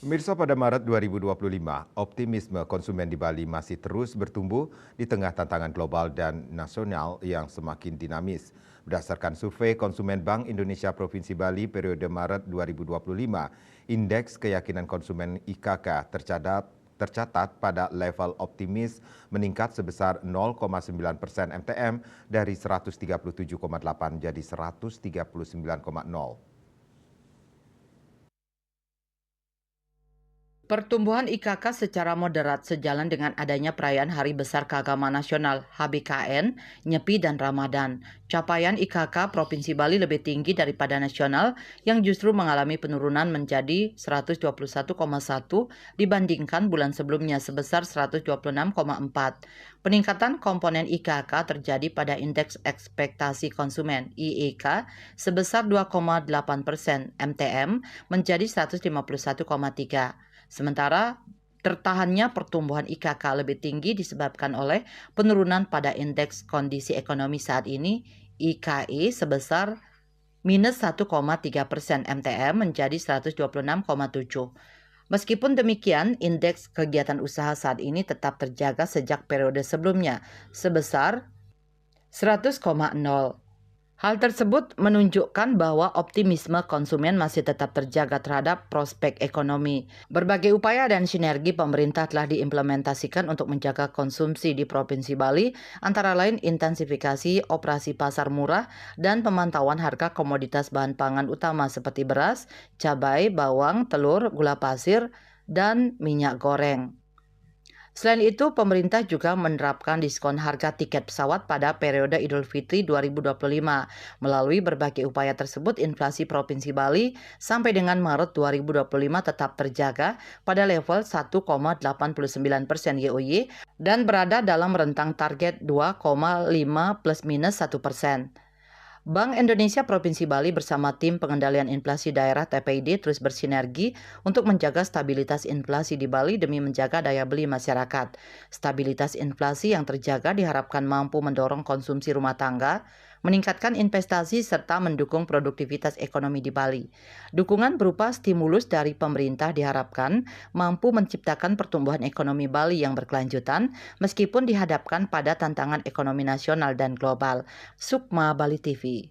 Pemirsa, pada Maret 2025, optimisme konsumen di Bali masih terus bertumbuh di tengah tantangan global dan nasional yang semakin dinamis. Berdasarkan survei konsumen Bank Indonesia Provinsi Bali periode Maret 2025, indeks keyakinan konsumen IKK tercatat pada level optimis meningkat sebesar 0,9% MTM dari 137,8 jadi 139,0. Pertumbuhan IKK secara moderat sejalan dengan adanya perayaan Hari Besar Keagamaan Nasional (HBKN), Nyepi, dan Ramadan. Capaian IKK Provinsi Bali lebih tinggi daripada nasional yang justru mengalami penurunan menjadi 121,1 dibandingkan bulan sebelumnya sebesar 126,4. Peningkatan komponen IKK terjadi pada Indeks Ekspektasi Konsumen (IEK) sebesar 2,8% MTM menjadi 151,3. Sementara tertahannya pertumbuhan IKK lebih tinggi disebabkan oleh penurunan pada indeks kondisi ekonomi saat ini IKI sebesar -1,3% MTM menjadi 126,7. Meskipun demikian, indeks kegiatan usaha saat ini tetap terjaga sejak periode sebelumnya sebesar 100,0. Hal tersebut menunjukkan bahwa optimisme konsumen masih tetap terjaga terhadap prospek ekonomi. Berbagai upaya dan sinergi pemerintah telah diimplementasikan untuk menjaga konsumsi di Provinsi Bali, antara lain intensifikasi operasi pasar murah dan pemantauan harga komoditas bahan pangan utama seperti beras, cabai, bawang, telur, gula pasir, dan minyak goreng. Selain itu, pemerintah juga menerapkan diskon harga tiket pesawat pada periode Idul Fitri 2025. Melalui berbagai upaya tersebut, inflasi Provinsi Bali sampai dengan Maret 2025 tetap terjaga pada level 1,89% YoY dan berada dalam rentang target 2,5 plus minus 1%. Bank Indonesia Provinsi Bali bersama Tim Pengendalian Inflasi Daerah (TPID) terus bersinergi untuk menjaga stabilitas inflasi di Bali demi menjaga daya beli masyarakat. Stabilitas inflasi yang terjaga diharapkan mampu mendorong konsumsi rumah tangga, meningkatkan investasi, serta mendukung produktivitas ekonomi di Bali. Dukungan berupa stimulus dari pemerintah diharapkan mampu menciptakan pertumbuhan ekonomi Bali yang berkelanjutan meskipun dihadapkan pada tantangan ekonomi nasional dan global. Sukma, Bali TV.